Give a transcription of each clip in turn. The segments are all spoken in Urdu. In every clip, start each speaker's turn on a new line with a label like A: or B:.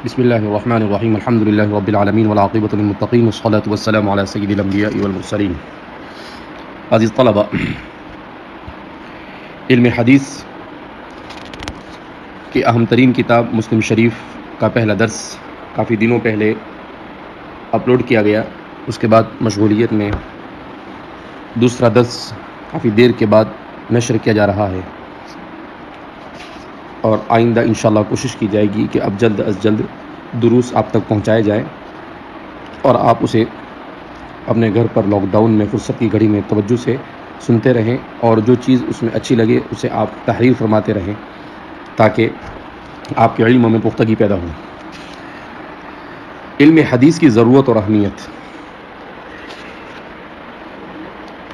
A: بسم اللہ الرحمن الرحیم الحمد للہ رب العالمین والعاقبۃ للمتقین والصلاۃ والسلام علی سید الانبیاء والمرسلین۔ عزیز طلبہ، علم حدیث کی اہم ترین کتاب مسلم شریف کا پہلا درس کافی دنوں پہلے اپلوڈ کیا گیا، اس کے بعد مشغولیت میں دوسرا درس کافی دیر کے بعد نشر کیا جا رہا ہے، اور آئندہ انشاءاللہ کوشش کی جائے گی کہ اب جلد از جلد دروس آپ تک پہنچائے جائیں اور آپ اسے اپنے گھر پر لاک ڈاؤن میں فرصت کی گھڑی میں توجہ سے سنتے رہیں، اور جو چیز اس میں اچھی لگے اسے آپ تحریر فرماتے رہیں تاکہ آپ کے علم میں پختگی پیدا ہو۔ علم حدیث کی ضرورت اور اہمیت۔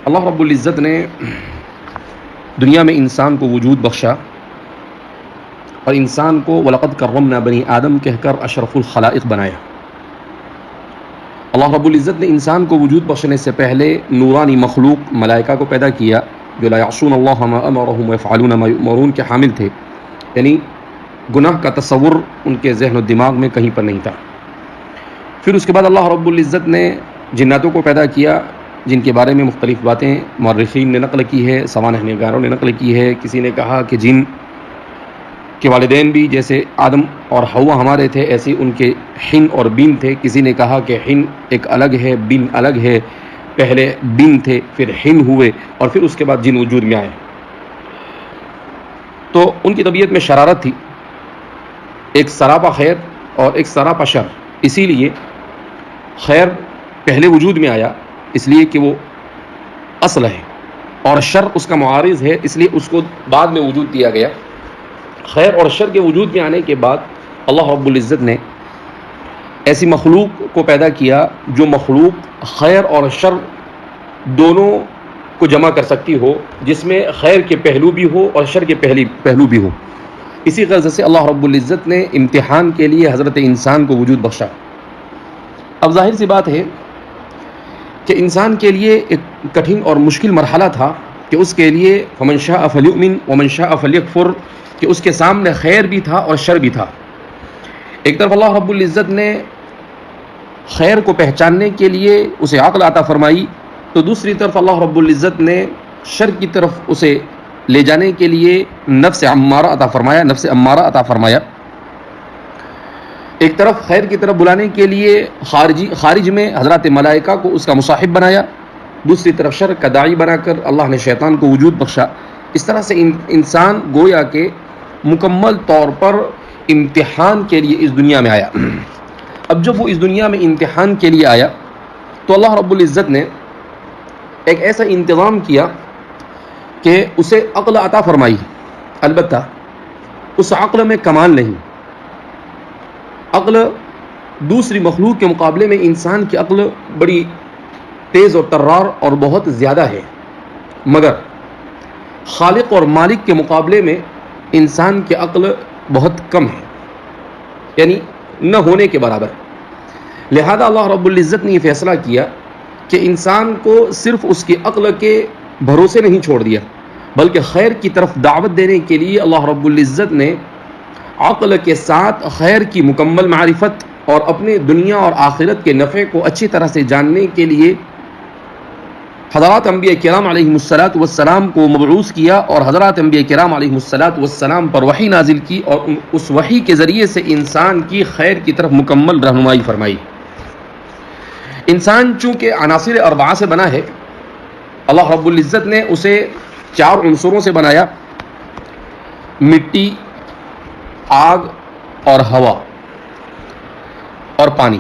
A: اللہ رب العزت نے دنیا میں انسان کو وجود بخشا اور انسان کو وَلَقَدْ كَرَّمْنَا بَنِي آدم کہہ کر اشرف الخلائق بنایا۔ اللہ رب العزت نے انسان کو وجود بخشنے سے پہلے نورانی مخلوق ملائکہ کو پیدا کیا جو لا یعصون اللہ ما امرهم ویفعلون ما یؤمرون کے حامل تھے، یعنی گناہ کا تصور ان کے ذہن و دماغ میں کہیں پر نہیں تھا۔ پھر اس کے بعد اللہ رب العزت نے جناتوں کو پیدا کیا جن کے بارے میں مختلف باتیں مورخین نے نقل کی ہے، سوانح نگاروں نے نقل کی ہے۔ کسی نے کہا کہ جن کے والدین بھی جیسے آدم اور حوا ہمارے تھے ایسے ان کے حن اور بین تھے۔ کسی نے کہا کہ حن ایک الگ ہے، بین الگ ہے، پہلے بین تھے پھر حن ہوئے اور پھر اس کے بعد جن وجود میں آئے۔ تو ان کی طبیعت میں شرارت تھی، ایک سراپا خیر اور ایک سراپا شر، اسی لیے خیر پہلے وجود میں آیا اس لیے کہ وہ اصل ہے، اور شر اس کا معارض ہے اس لیے اس کو بعد میں وجود دیا گیا۔ خیر اور شر کے وجود میں آنے کے بعد اللہ رب العزت نے ایسی مخلوق کو پیدا کیا جو مخلوق خیر اور شر دونوں کو جمع کر سکتی ہو، جس میں خیر کے پہلو بھی ہو اور شر کے پہلو بھی ہو۔ اسی غرض سے اللہ رب العزت نے امتحان کے لیے حضرت انسان کو وجود بخشا۔ اب ظاہر سی بات ہے کہ انسان کے لیے ایک کٹھن اور مشکل مرحلہ تھا کہ اس کے لیے فمن شاء فلیؤمن ومن شاء فلیکفر، کہ اس کے سامنے خیر بھی تھا اور شر بھی تھا۔ ایک طرف اللہ رب العزت نے خیر کو پہچاننے کے لیے اسے عقل عطا فرمائی، تو دوسری طرف اللہ رب العزت نے شر کی طرف اسے لے جانے کے لیے نفس امارہ عطا فرمایا۔ ایک طرف خیر کی طرف بلانے کے لیے خارج میں حضرات ملائکہ کو اس کا مصاحب بنایا، دوسری طرف شر کا داعی بنا کر اللہ نے شیطان کو وجود بخشا۔ اس طرح سے انسان گویا کہ مکمل طور پر امتحان کے لیے اس دنیا میں آیا۔ اب جب وہ اس دنیا میں امتحان کے لیے آیا تو اللہ رب العزت نے ایک ایسا انتظام کیا کہ اسے عقل عطا فرمائی، البتہ اس عقل میں کمال نہیں۔ عقل دوسری مخلوق کے مقابلے میں انسان کی عقل بڑی تیز اور طرار اور بہت زیادہ ہے، مگر خالق اور مالک کے مقابلے میں انسان کی عقل بہت کم ہے، یعنی نہ ہونے کے برابر۔ لہذا اللہ رب العزت نے یہ فیصلہ کیا کہ انسان کو صرف اس کی عقل کے بھروسے نہیں چھوڑ دیا، بلکہ خیر کی طرف دعوت دینے کے لیے اللہ رب العزت نے عقل کے ساتھ خیر کی مکمل معرفت اور اپنے دنیا اور آخرت کے نفع کو اچھی طرح سے جاننے کے لیے حضرات انبیاء کرام علیہم الصلاۃ والسلام کو مبعوث کیا، اور حضرات انبیاء کرام علیہم الصلاۃ والسلام پر وحی نازل کی، اور اس وحی کے ذریعے سے انسان کی خیر کی طرف مکمل رہنمائی فرمائی۔ انسان چونکہ عناصر اربعہ سے بنا ہے، اللہ رب العزت نے اسے 4 عنصروں سے بنایا: مٹی، آگ اور ہوا اور پانی۔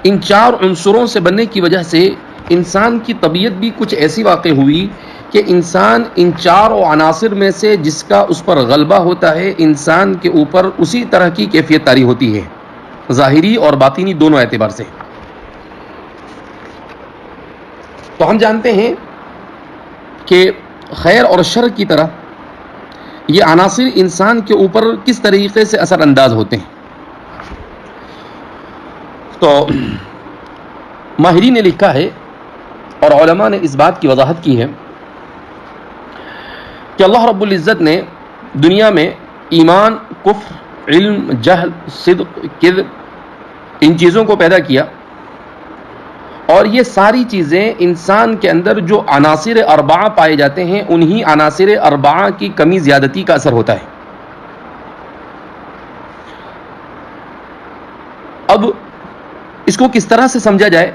A: ان 4 عنصروں سے بننے کی وجہ سے انسان کی طبیعت بھی کچھ ایسی واقع ہوئی کہ انسان ان 4 عناصر میں سے جس کا اس پر غلبہ ہوتا ہے، انسان کے اوپر اسی طرح کی کیفیت طاری ہوتی ہے، ظاہری اور باطنی دونوں اعتبار سے۔ تو ہم جانتے ہیں کہ خیر اور شر کی طرح یہ عناصر انسان کے اوپر کس طریقے سے اثر انداز ہوتے ہیں۔ تو ماہرین نے لکھا ہے اور علماء نے اس بات کی وضاحت کی ہے کہ اللہ رب العزت نے دنیا میں ایمان، کفر، علم، جہل، صدق، کذب، ان چیزوں کو پیدا کیا. اور یہ ساری چیزیں انسان کے اندر جو عناصر اربعہ پائے جاتے ہیں انہی عناصر اربعہ کی کمی زیادتی کا اثر ہوتا ہے. اب اس کو کس طرح سے سمجھا جائے؟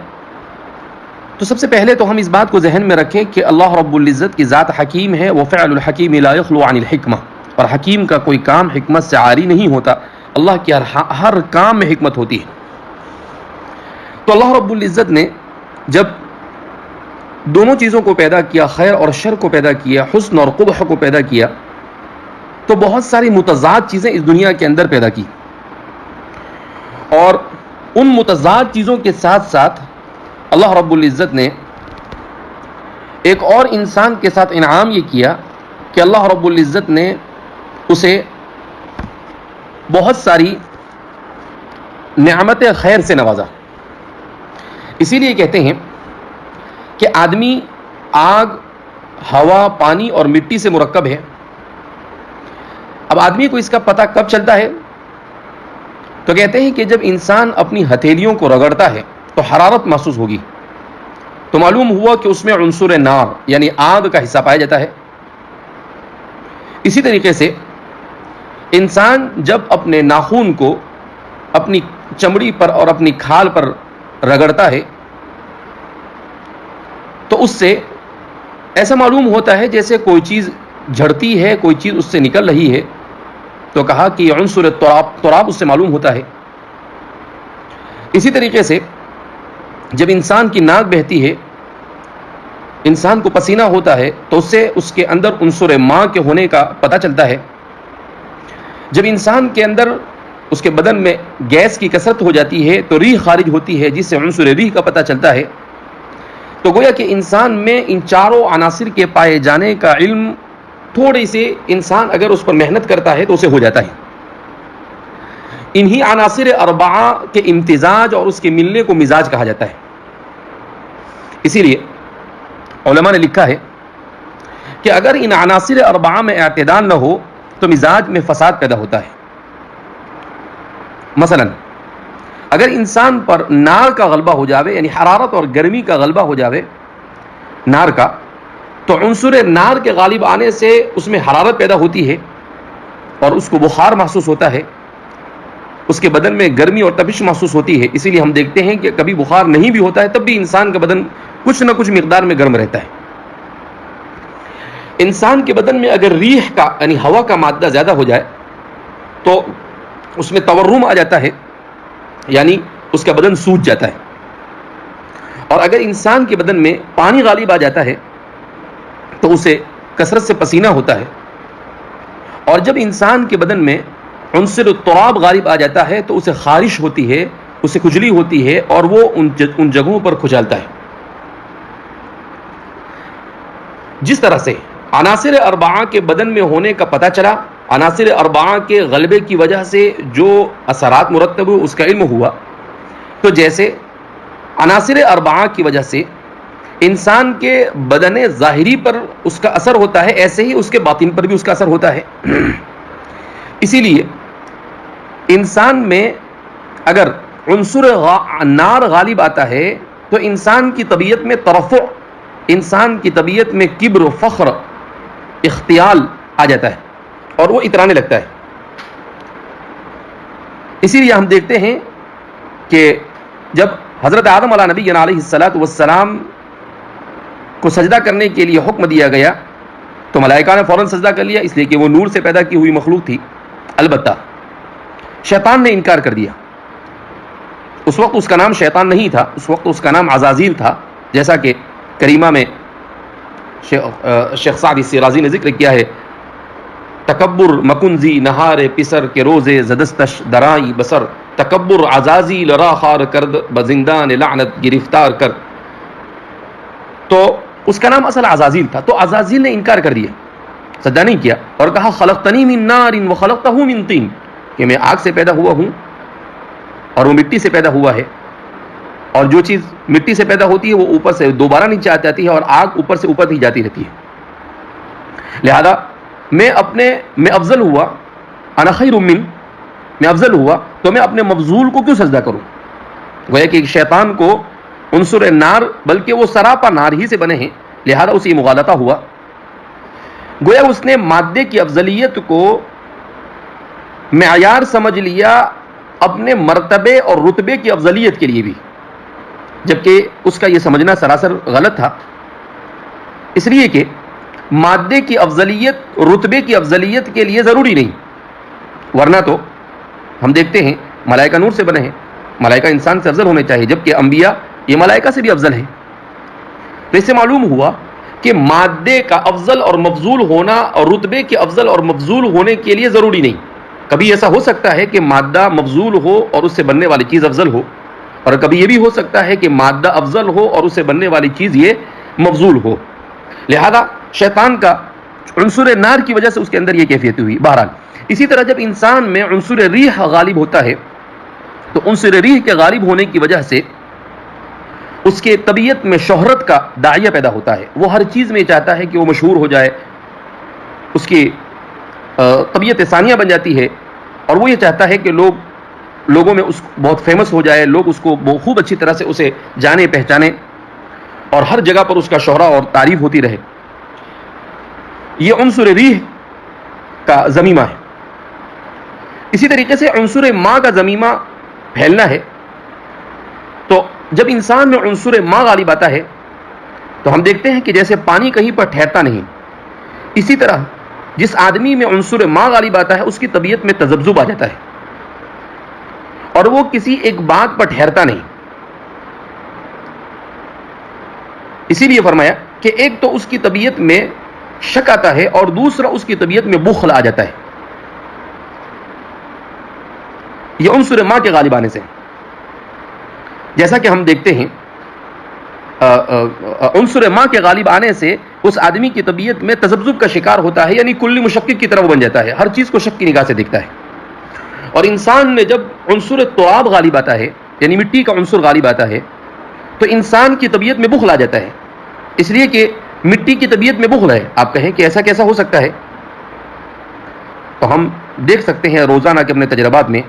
A: تو سب سے پہلے تو ہم اس بات کو ذہن میں رکھیں کہ اللہ رب العزت کی ذات حکیم ہے. وفعل الحکیم لا یخلو عن الحکمہ، اور حکیم کا کوئی کام حکمت سے عاری نہیں ہوتا. اللہ کی ہر کام میں حکمت ہوتی ہے. تو اللہ رب العزت نے جب دونوں چیزوں کو پیدا کیا، خیر اور شر کو پیدا کیا، حسن اور قبح کو پیدا کیا، تو بہت ساری متضاد چیزیں اس دنیا کے اندر پیدا کی. اور ان متضاد چیزوں کے ساتھ ساتھ اللہ رب العزت نے ایک اور انسان کے ساتھ انعام یہ کیا کہ اللہ رب العزت نے اسے بہت ساری نعمت خیر سے نوازا. اسی لیے کہتے ہیں کہ آدمی آگ، ہوا، پانی اور مٹی سے مرکب ہے. اب آدمی کو اس کا پتہ کب چلتا ہے؟ تو کہتے ہیں کہ جب انسان اپنی ہتھیلیوں کو رگڑتا ہے تو حرارت محسوس ہوگی. تو معلوم ہوا کہ اس میں عنصر نار یعنی آگ کا حصہ پایا جاتا ہے. اسی طریقے سے انسان جب اپنے ناخن کو اپنی چمڑی پر اور اپنی کھال پر رگڑتا ہے تو اس سے ایسا معلوم ہوتا ہے جیسے کوئی چیز جھڑتی ہے، کوئی چیز اس سے نکل رہی ہے. تو کہا کہ یہ عنصر تراب اس سے معلوم ہوتا ہے. اسی طریقے سے جب انسان کی ناک بہتی ہے، انسان کو پسینہ ہوتا ہے، تو اس سے اس کے اندر عنصر ماء کے ہونے کا پتہ چلتا ہے. جب انسان کے اندر اس کے بدن میں گیس کی کثرت ہو جاتی ہے تو ریح خارج ہوتی ہے جس سے عنصر ریح کا پتہ چلتا ہے. تو گویا کہ انسان میں ان چاروں عناصر کے پائے جانے کا علم تھوڑی سی انسان اگر اس پر محنت کرتا ہے تو اسے ہو جاتا ہے. انہی عناصر اربعہ کے امتزاج اور اس کے ملنے کو مزاج کہا جاتا ہے. اسی لیے علماء نے لکھا ہے کہ اگر ان عناصر اربعہ میں اعتدال نہ ہو تو مزاج میں فساد پیدا ہوتا ہے. مثلا اگر انسان پر نار کا غلبہ ہو جاوے، یعنی حرارت اور گرمی کا غلبہ ہو جاوے نار کا، تو عنصر نار کے غالب آنے سے اس میں حرارت پیدا ہوتی ہے اور اس کو بخار محسوس ہوتا ہے، اس کے بدن میں گرمی اور تپش محسوس ہوتی ہے. اسی لیے ہم دیکھتے ہیں کہ کبھی بخار نہیں بھی ہوتا ہے تب بھی انسان کا بدن کچھ نہ کچھ مقدار میں گرم رہتا ہے. انسان کے بدن میں اگر ریح کا یعنی ہوا کا مادہ زیادہ ہو جائے تو اس میں تورم آ جاتا ہے، یعنی اس کا بدن سوج جاتا ہے. اور اگر انسان کے بدن میں پانی غالب آ جاتا ہے تو اسے کثرت سے پسینہ ہوتا ہے. اور جب انسان کے بدن میں عنصر تراب غالب آ جاتا ہے تو اسے خارش ہوتی ہے، اسے کھجلی ہوتی ہے اور وہ ان جگہوں پر کھجالتا ہے. جس طرح سے عناصر اربعہ کے بدن میں ہونے کا پتہ چلا، عناصر اربعہ کے غلبے کی وجہ سے جو اثرات مرتب ہوئے اس کا علم ہوا، تو جیسے عناصر اربعہ کی وجہ سے انسان کے بدن ظاہری پر اس کا اثر ہوتا ہے، ایسے ہی اس کے باطن پر بھی اس کا اثر ہوتا ہے. اسی لیے انسان میں اگر عنصر نار غالب آتا ہے تو انسان کی طبیعت میں ترفع، انسان کی طبیعت میں کبر، فخر، اختیال آ جاتا ہے اور وہ اترانے لگتا ہے. اسی لیے ہم دیکھتے ہیں کہ جب حضرت آدم علیہ نبی علیہ الصلاۃ والسلام کو سجدہ کرنے کے لیے حکم دیا گیا تو ملائکہ نے فوراً سجدہ کر لیا، اس لیے کہ وہ نور سے پیدا کی ہوئی مخلوق تھی. البتہ شیطان نے انکار کر دیا. اس وقت اس کا نام شیطان نہیں تھا، اس وقت اس کا نام عزازیل تھا، جیسا کہ کریمہ میں شیخ سعدی شیرازی نے ذکر کیا ہے. تکبر مکنزی نہار پسر کے روزے زدستش درائی بسر، تکبر عزازی لرا خار کرد بزندان لعنت گرفتار کر. تو اس کا نام اصل عزازیل تھا. تو عزازیل نے انکار کر دیا، سجدہ نہیں کیا اور کہا خلقتنی من نار وخلقتہ من طین، کہ میں آگ سے پیدا ہوا ہوں اور وہ مٹی سے پیدا ہوا ہے، اور جو چیز مٹی سے پیدا ہوتی ہے وہ اوپر سے دوبارہ نیچے آ جاتی ہے اور آگ اوپر سے اوپر ہی جاتی رہتی ہے. لہذا میں افضل ہوا، انا خیر من، میں افضل ہوا تو میں اپنے مفضول کو کیوں سجدہ کروں؟ گویا کہ شیطان کو عنصر نار بلکہ وہ سراپا نار ہی سے بنے ہیں، لہذا اسی مغالطہ ہوا. گویا اس نے مادے کی افضلیت کو معیار سمجھ لیا اپنے مرتبے اور رتبے کی افضلیت کے لیے بھی، جبکہ اس کا یہ سمجھنا سراسر غلط تھا. اس لیے کہ مادے کی افضلیت رتبے کی افضلیت کے لیے ضروری نہیں، ورنہ تو ہم دیکھتے ہیں ملائکہ نور سے بنے ہیں، ملائکہ انسان سے افضل ہونے چاہیے، جبکہ انبیاء یہ ملائکہ سے بھی افضل ہیں. تو اس سے معلوم ہوا کہ مادے کا افضل اور مفضول ہونا اور رتبے کے افضل اور مفضول ہونے کے لیے ضروری نہیں. کبھی ایسا ہو سکتا ہے کہ مادہ مفضول ہو اور اس سے بننے والی چیز افضل ہو، اور کبھی یہ بھی ہو سکتا ہے کہ مادہ افضل ہو اور اس سے بننے والی چیز یہ مفضول ہو. لہذا شیطان کا عنصر نار کی وجہ سے اس کے اندر یہ کیفیت ہوئی. بہرحال اسی طرح جب انسان میں عنصر ریح غالب ہوتا ہے تو عنصر ریح کے غالب ہونے کی وجہ سے اس کے طبیعت میں شہرت کا داعیہ پیدا ہوتا ہے. وہ ہر چیز میں چاہتا ہے کہ وہ مشہور ہو جائے، اس کی طبیعت ثانیہ بن جاتی ہے، اور وہ یہ چاہتا ہے کہ لوگوں میں اس بہت فیمس ہو جائے، لوگ اس کو خوب اچھی طرح سے اسے جانے پہچانے، اور ہر جگہ پر اس کا شہرہ اور تعریف ہوتی رہے. یہ عنصر ریح کا ضمیمہ ہے. اسی طریقے سے عنصر ماء کا ضمیمہ پھیلنا ہے. تو جب انسان میں عنصر ماء غالب آتا ہے تو ہم دیکھتے ہیں کہ جیسے پانی کہیں پر ٹھہرتا نہیں، اسی طرح جس آدمی میں عنصر ماء غالب آتا ہے اس کی طبیعت میں تذبذب آ جاتا ہے، اور وہ کسی ایک بات پر ٹھہرتا نہیں. اسی لیے فرمایا کہ ایک تو اس کی طبیعت میں شک آتا ہے اور دوسرا اس کی طبیعت میں بخل آ جاتا ہے. یہ عنصر ماء کے غالب آنے سے، جیسا کہ ہم دیکھتے ہیں عنصر ماء کے غالب آنے سے اس آدمی کی طبیعت میں تذبذب کا شکار ہوتا ہے، یعنی کلی مشکک کی طرح بن جاتا ہے، ہر چیز کو شک کی نگاہ سے دیکھتا ہے. اور انسان میں جب عنصر تراب غالب آتا ہے، یعنی مٹی کا عنصر غالب آتا ہے، تو انسان کی طبیعت میں بخل آ جاتا ہے. اس لیے کہ مٹی کی طبیعت میں بخل ہے. آپ کہیں کہ ایسا کیسا ہو سکتا ہے؟ تو ہم دیکھ سکتے ہیں روزانہ کے اپنے تجربات میں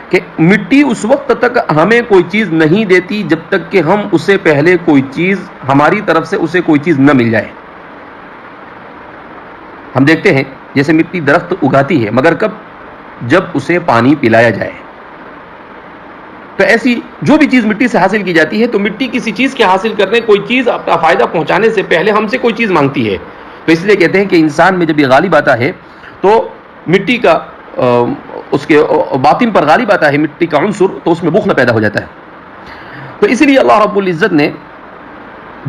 A: کہ مٹی اس وقت تک ہمیں کوئی چیز نہیں دیتی جب تک کہ ہم اسے پہلے کوئی چیز ہماری طرف سے اسے کوئی چیز نہ مل جائے. ہم دیکھتے ہیں جیسے مٹی درخت اگاتی ہے، مگر کب؟ جب اسے پانی پلایا جائے. تو ایسی جو بھی چیز مٹی سے حاصل کی جاتی ہے، تو مٹی کسی چیز کے حاصل کرنے، کوئی چیز اپنا فائدہ پہنچانے سے پہلے ہم سے کوئی چیز مانگتی ہے. تو اس لیے کہتے ہیں کہ انسان میں جب یہ غالب آتا ہے تو مٹی کا اس کے باطن پر غالب آتا ہے مٹی کا عنصر، تو اس میں بخل پیدا ہو جاتا ہے. تو اس لیے اللہ رب العزت نے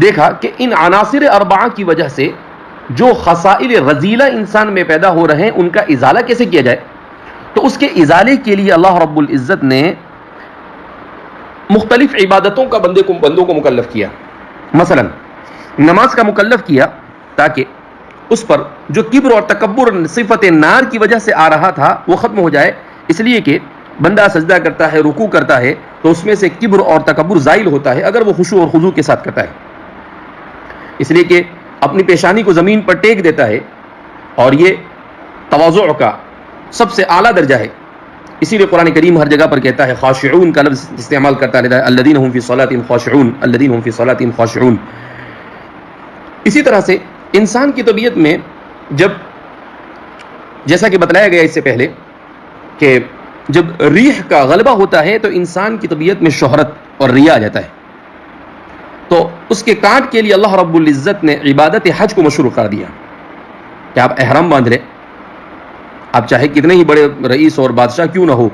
A: دیکھا کہ ان عناصر اربعہ کی وجہ سے جو خصائل رذیلہ انسان میں پیدا ہو رہے ہیں ان کا ازالہ کیسے کیا جائے. تو اس کے ازالے کے لیے اللہ رب العزت نے مختلف عبادتوں کا بندوں کو مکلف کیا. مثلا نماز کا مکلف کیا تاکہ اس پر جو کبر اور تکبر صفت نار کی وجہ سے آ رہا تھا وہ ختم ہو جائے. اس لیے کہ بندہ سجدہ کرتا ہے، رکوع کرتا ہے، تو اس میں سے کبر اور تکبر زائل ہوتا ہے اگر وہ خشوع اور خضوع کے ساتھ کرتا ہے. اس لیے کہ اپنی پیشانی کو زمین پر ٹیک دیتا ہے، اور یہ تواضع کا سب سے اعلیٰ درجہ ہے. اسی لیے قرآن کریم ہر جگہ پر کہتا ہے، خاشعون کا لفظ استعمال کرتا ہے، الذین هم فی صلاتہم خاشعون، الذین هم فی صلاتہم خاشعون. اسی طرح سے انسان کی طبیعت میں جیسا کہ بتلایا گیا اس سے پہلے کہ جب ریح کا غلبہ ہوتا ہے تو انسان کی طبیعت میں شہرت اور ریا آ جاتا ہے. تو اس کے کاٹ کے لیے اللہ رب العزت نے عبادت حج کو مشروع کر دیا کہ آپ احرام باندھ لیں. آپ چاہے کتنے ہی بڑے رئیس اور بادشاہ کیوں نہ ہو،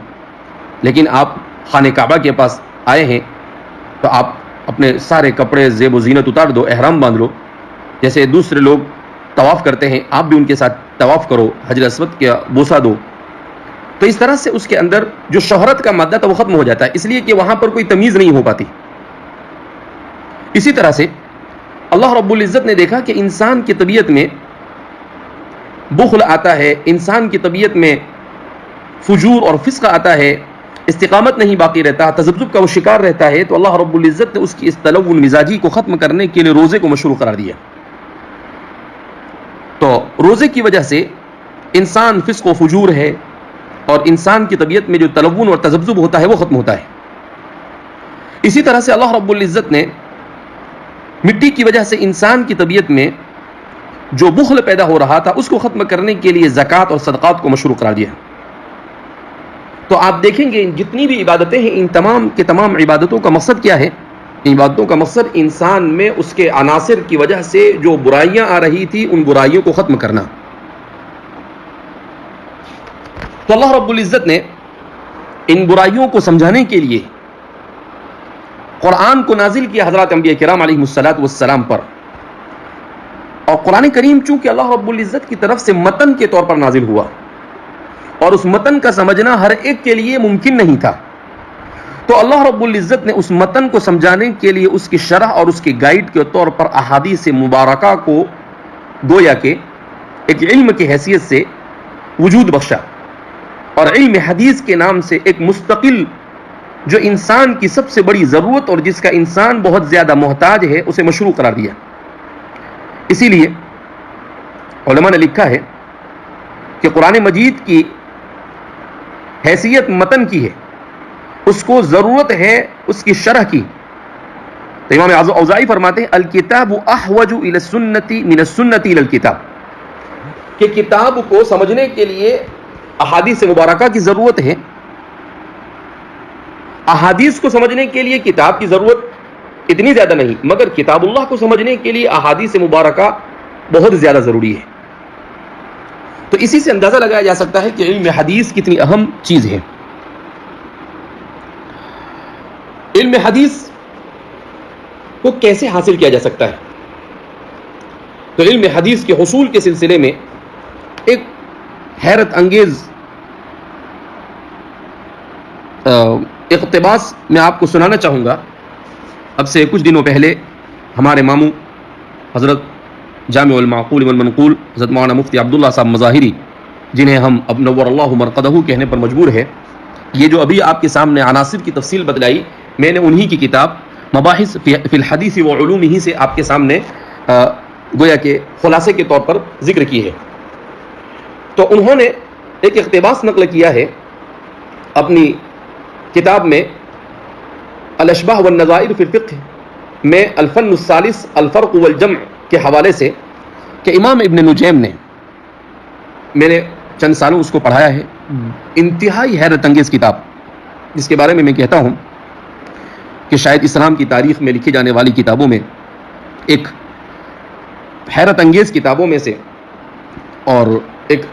A: لیکن آپ خانہ کعبہ کے پاس آئے ہیں تو آپ اپنے سارے کپڑے زیب و زینت اتار دو، احرام باندھ لو. جیسے دوسرے لوگ طواف کرتے ہیں آپ بھی ان کے ساتھ طواف کرو، حجر اسود کا بوسہ دو. تو اس طرح سے اس کے اندر جو شہرت کا مادہ تھا وہ ختم ہو جاتا ہے، اس لیے کہ وہاں پر کوئی تمیز نہیں ہو پاتی. اسی طرح سے اللہ رب العزت نے دیکھا کہ انسان کی طبیعت میں بخل آتا ہے، انسان کی طبیعت میں فجور اور فسق آتا ہے، استقامت نہیں باقی رہتا، تذبذب کا وہ شکار رہتا ہے. تو اللہ رب العزت نے اس کی اس تلون مزاجی کو ختم کرنے کے لیے روزے کو مشروع قرار دیا. تو روزے کی وجہ سے انسان فسق و فجور ہے، اور انسان کی طبیعت میں جو تلون اور تذبذب ہوتا ہے وہ ختم ہوتا ہے. اسی طرح سے اللہ رب العزت نے مٹی کی وجہ سے انسان کی طبیعت میں جو بخل پیدا ہو رہا تھا اس کو ختم کرنے کے لیے زکوٰۃ اور صدقات کو مشروع قرار دیا. تو آپ دیکھیں گے جتنی بھی عبادتیں ہیں ان تمام کے تمام عبادتوں کا مقصد کیا ہے؟ ان عبادتوں کا مقصد انسان میں اس کے عناصر کی وجہ سے جو برائیاں آ رہی تھی ان برائیوں کو ختم کرنا. تو اللہ رب العزت نے ان برائیوں کو سمجھانے کے لیے قرآن کو نازل کیا حضرات انبیاء کرام علیہ الصلوۃ والسلام پر. اور قرآن کریم چونکہ اللہ رب العزت کی طرف سے متن کے طور پر نازل ہوا اور اس متن کا سمجھنا ہر ایک کے لیے ممکن نہیں تھا، تو اللہ رب العزت نے اس متن کو سمجھانے کے لیے اس کی شرح اور اس کی گائیڈ کے طور پر احادیث مبارکہ کو گویا کہ ایک علم کی حیثیت سے وجود بخشا، اور علم حدیث کے نام سے ایک مستقل جو انسان کی سب سے بڑی ضرورت اور جس کا انسان بہت زیادہ محتاج ہے اسے مشروع قرار دیا. اسی لیے علماء نے لکھا ہے کہ قرآن مجید کی حیثیت متن کی ہے، اس کو ضرورت ہے اس کی شرح کی. تو امام اوزاعی فرماتے ہیں الکتاب احوج الی السنۃ من السنۃ الی الکتاب، کہ کتاب کو سمجھنے کے لیے احادیث مبارکہ کی ضرورت ہے، احادیث کو سمجھنے کے لیے کتاب کی ضرورت اتنی زیادہ نہیں، مگر کتاب اللہ کو سمجھنے کے لیے احادیث مبارکہ بہت زیادہ ضروری ہے. تو اسی سے اندازہ لگایا جا سکتا ہے کہ علم حدیث کتنی اہم چیز ہے. علم حدیث کو کیسے حاصل کیا جا سکتا ہے؟ تو علم حدیث کے حصول کے سلسلے میں ایک حیرت انگیز اقتباس میں آپ کو سنانا چاہوں گا. اب سے کچھ دنوں پہلے ہمارے ماموں حضرت جامع المعقول والمنقول حضرت مولانا مفتی عبداللہ صاحب مظاہری، جنہیں ہم اب نور اللہ مرقدہ کہنے پر مجبور ہے، یہ جو ابھی آپ کے سامنے عناصر کی تفصیل بتلائی میں نے انہی کی کتاب مباحث فی الحدیث و علومہ سے آپ کے سامنے گویا کہ خلاصے کے طور پر ذکر کی ہے. تو انہوں نے ایک اقتباس نقل کیا ہے اپنی کتاب میں الاشباہ والنظائر فی الفقہ میں الفن الثالث الفرق والجمع کے حوالے سے، کہ امام ابن نجیم نے، میں نے چند سالوں اس کو پڑھایا ہے، انتہائی حیرت انگیز کتاب، جس کے بارے میں میں کہتا ہوں کہ شاید اسلام کی تاریخ میں لکھی جانے والی کتابوں میں ایک حیرت انگیز کتابوں میں سے، اور ایک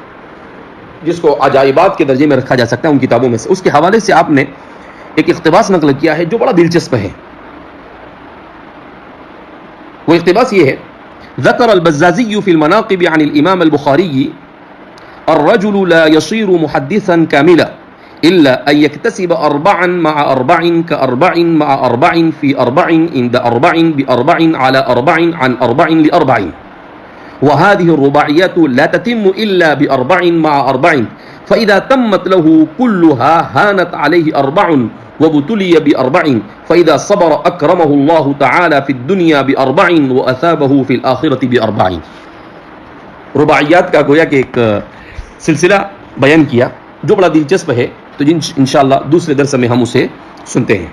A: جس کو عجائبات کے درجے میں رکھا جا سکتا ہے ان کتابوں میں سے. اس کے حوالے سے آپ نے ایک اقتباس نقل کیا ہے جو بڑا دلچسپ ہے. وہ اقتباس یہ ہے: ذکر البزازی فی المناقب عن الامام البخاری الرجل لا يصير محدثا كاملا الا ان يكتسب 4 مع 4 ك4 مع 4 في 4 عند 4 ب4 على 4 عن 4 ل4، وهذه الرباعيات لا تتم إلا ب4 مع 4، فإذا تمت له كلها هانت عليه 4 وابتلي ب4، فإذا صبر أكرمه الله تعالى في الدنيا ب4 وأثابه في الآخرة ب4. رباعیات کا گویا کہ ایک سلسلہ بیان کیا جو بڑا دلچسپ ہے، تو انشاءاللہ دوسرے درس میں ہم اسے سنتے ہیں.